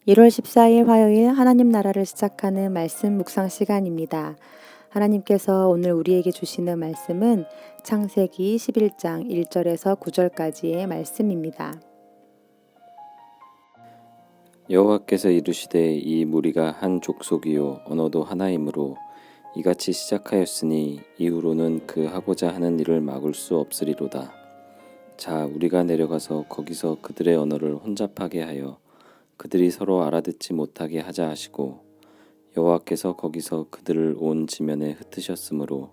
1월 14일 화요일 하나님 나라를 시작하는 말씀 묵상 시간입니다. 하나님께서 오늘 우리에게 주시는 말씀은 창세기 11장 1절에서 9절까지의 말씀입니다. 여호와께서 이르시되 이 무리가 한 족속이요 언어도 하나이므로 이같이 시작하였으니 이후로는 그 하고자 하는 일을 막을 수 없으리로다. 자, 우리가 내려가서 거기서 그들의 언어를 혼잡하게 하여 그들이 서로 알아듣지 못하게 하자 하시고, 여호와께서 거기서 그들을 온 지면에 흩으셨으므로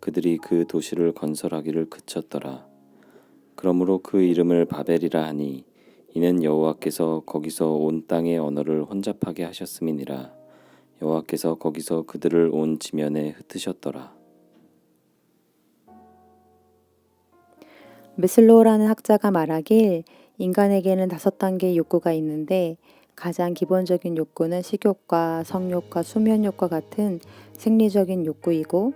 그들이 그 도시를 건설하기를 그쳤더라. 그러므로 그 이름을 바벨이라 하니 이는 여호와께서 거기서 온 땅의 언어를 혼잡하게 하셨음이니라. 여호와께서 거기서 그들을 온 지면에 흩으셨더라. 메슬로우라는 학자가 말하길 인간에게는 5단계의 욕구가 있는데 가장 기본적인 욕구는 식욕과 성욕과 수면욕과 같은 생리적인 욕구이고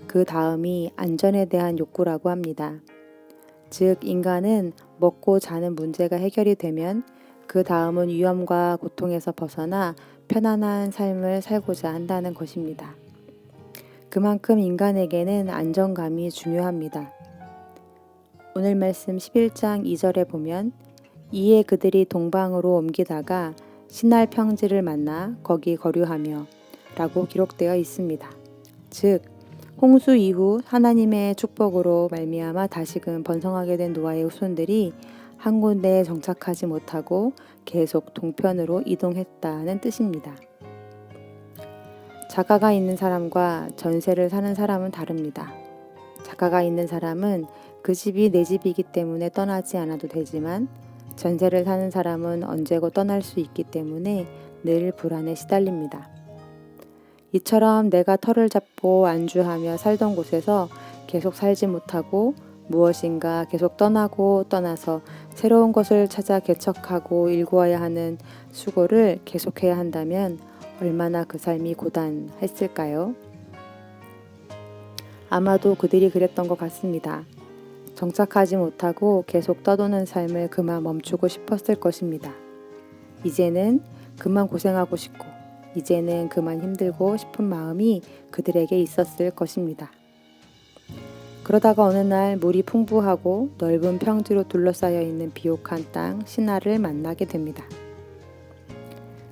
그 다음이 안전에 대한 욕구라고 합니다. 즉 인간은 먹고 자는 문제가 해결이 되면 그 다음은 위험과 고통에서 벗어나 편안한 삶을 살고자 한다는 것입니다. 그만큼 인간에게는 안정감이 중요합니다. 오늘 말씀 11장 2절에 보면 이에 그들이 동방으로 옮기다가 신할 평지를 만나 거기 거류하며 라고 기록되어 있습니다. 즉 홍수 이후 하나님의 축복으로 말미암아 다시금 번성하게 된 노아의 후손들이 한 군데에 정착하지 못하고 계속 동편으로 이동했다는 뜻입니다. 자가가 있는 사람과 전세를 사는 사람은 다릅니다. 자가가 있는 사람은 그 집이 내 집이기 때문에 떠나지 않아도 되지만 전세를 사는 사람은 언제고 떠날 수 있기 때문에 늘 불안에 시달립니다. 이처럼 내가 터를 잡고 안주하며 살던 곳에서 계속 살지 못하고 무엇인가 계속 떠나고 떠나서 새로운 것을 찾아 개척하고 일구어야 하는 수고를 계속해야 한다면 얼마나 그 삶이 고단했을까요? 아마도 그들이 그랬던 것 같습니다. 정착하지 못하고 계속 떠도는 삶을 그만 멈추고 싶었을 것입니다. 이제는 그만 고생하고 싶고 이제는 그만 힘들고 싶은 마음이 그들에게 있었을 것입니다. 그러다가 어느 날 물이 풍부하고 넓은 평지로 둘러싸여 있는 비옥한 땅 시나를 만나게 됩니다.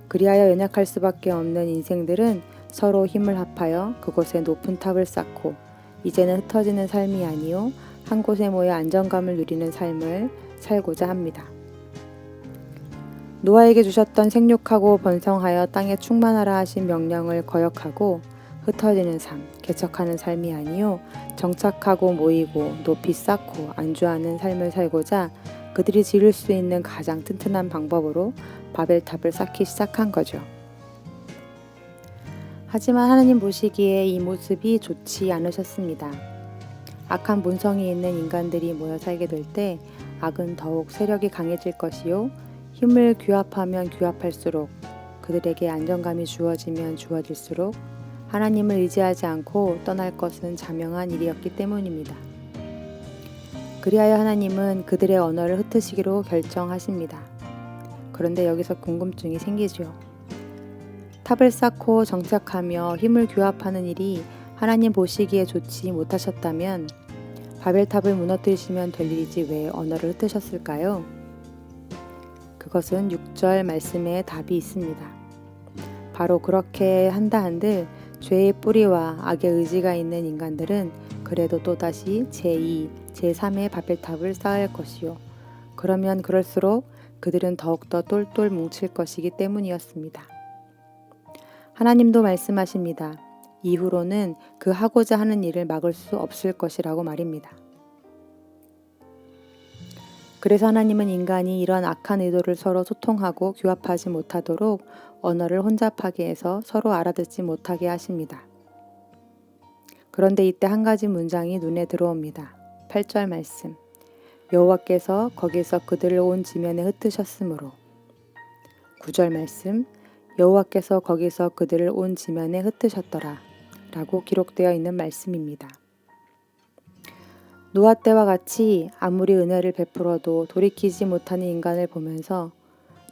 그리하여 연약할 수밖에 없는 인생들은 서로 힘을 합하여 그곳에 높은 탑을 쌓고 이제는 흩어지는 삶이 아니요 한 곳에 모여 안정감을 누리는 삶을 살고자 합니다. 노아에게 주셨던 생육하고 번성하여 땅에 충만하라 하신 명령을 거역하고 흩어지는 삶, 개척하는 삶이 아니요 정착하고 모이고 높이 쌓고 안주하는 삶을 살고자 그들이 지을 수 있는 가장 튼튼한 방법으로 바벨탑을 쌓기 시작한 거죠. 하지만 하나님 보시기에 이 모습이 좋지 않으셨습니다. 악한 본성이 있는 인간들이 모여 살게 될 때 악은 더욱 세력이 강해질 것이요 힘을 규합하면 규합할수록 그들에게 안정감이 주어지면 주어질수록 하나님을 의지하지 않고 떠날 것은 자명한 일이었기 때문입니다. 그리하여 하나님은 그들의 언어를 흩으시기로 결정하십니다. 그런데 여기서 궁금증이 생기죠. 탑을 쌓고 정착하며 힘을 규합하는 일이 하나님 보시기에 좋지 못하셨다면 바벨탑을 무너뜨리시면 될 일이지 왜 언어를 흩으셨을까요? 그것은 6절 말씀에 답이 있습니다. 바로 그렇게 한다 한들 죄의 뿌리와 악의 의지가 있는 인간들은 그래도 또다시 제2, 제3의 바벨탑을 쌓을 것이요. 그러면 그럴수록 그들은 더욱더 똘똘 뭉칠 것이기 때문이었습니다. 하나님도 말씀하십니다. 이후로는 그 하고자 하는 일을 막을 수 없을 것이라고 말입니다. 그래서 하나님은 인간이 이런 악한 의도를 서로 소통하고 규합하지 못하도록 언어를 혼잡하게 해서 서로 알아듣지 못하게 하십니다. 그런데 이때 한 가지 문장이 눈에 들어옵니다. 8절 말씀. 여호와께서 거기서 그들을 온 지면에 흩으셨으므로. 9절 말씀. 여호와께서 거기서 그들을 온 지면에 흩으셨더라 라고 기록되어 있는 말씀입니다. 노아 때와 같이 아무리 은혜를 베풀어도 돌이키지 못하는 인간을 보면서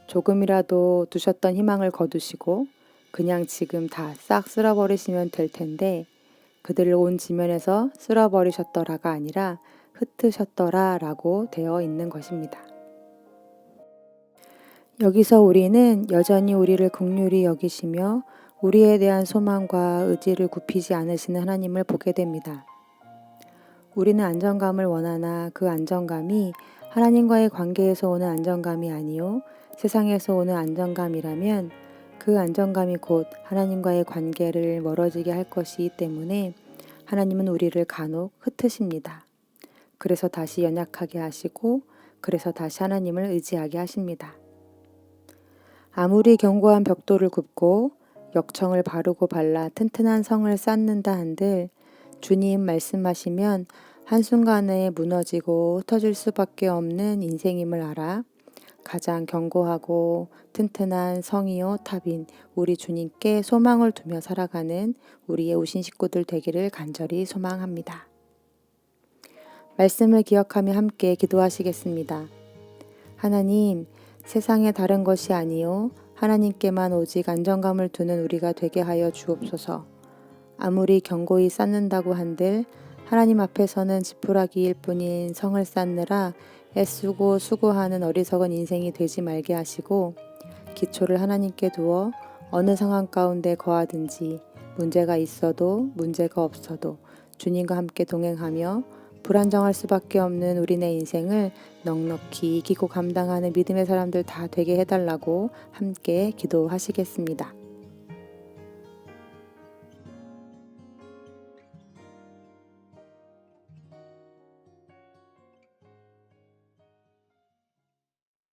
조금이라도 두셨던 희망을 거두시고 그냥 지금 다 싹 쓸어버리시면 될 텐데 그들을 온 지면에서 쓸어버리셨더라가 아니라 흩으셨더라 라고 되어 있는 것입니다. 여기서 우리는 여전히 우리를 긍휼히 여기시며 우리에 대한 소망과 의지를 굽히지 않으시는 하나님을 보게 됩니다. 우리는 안정감을 원하나 그 안정감이 하나님과의 관계에서 오는 안정감이 아니요 세상에서 오는 안정감이라면 그 안정감이 곧 하나님과의 관계를 멀어지게 할 것이기 때문에 하나님은 우리를 간혹 흩으십니다. 그래서 다시 연약하게 하시고 그래서 다시 하나님을 의지하게 하십니다. 아무리 견고한 벽돌을 굽고 역청을 바르고 발라 튼튼한 성을 쌓는다 한들 주님 말씀하시면 한순간에 무너지고 흩어질 수밖에 없는 인생임을 알아 가장 견고하고 튼튼한 성이요 탑인 우리 주님께 소망을 두며 살아가는 우리의 우신 식구들 되기를 간절히 소망합니다. 말씀을 기억하며 함께 기도하시겠습니다. 하나님, 세상에 다른 것이 아니요 하나님께만 오직 안정감을 두는 우리가 되게 하여 주옵소서. 아무리 견고히 쌓는다고 한들 하나님 앞에서는 지푸라기일 뿐인 성을 쌓느라 애쓰고 수고하는 어리석은 인생이 되지 말게 하시고 기초를 하나님께 두어 어느 상황 가운데 거하든지 문제가 있어도 문제가 없어도 주님과 함께 동행하며 불안정할 수밖에 없는 우리네 인생을 넉넉히 이기고 감당하는 믿음의 사람들 다 되게 해달라고 함께 기도하시겠습니다.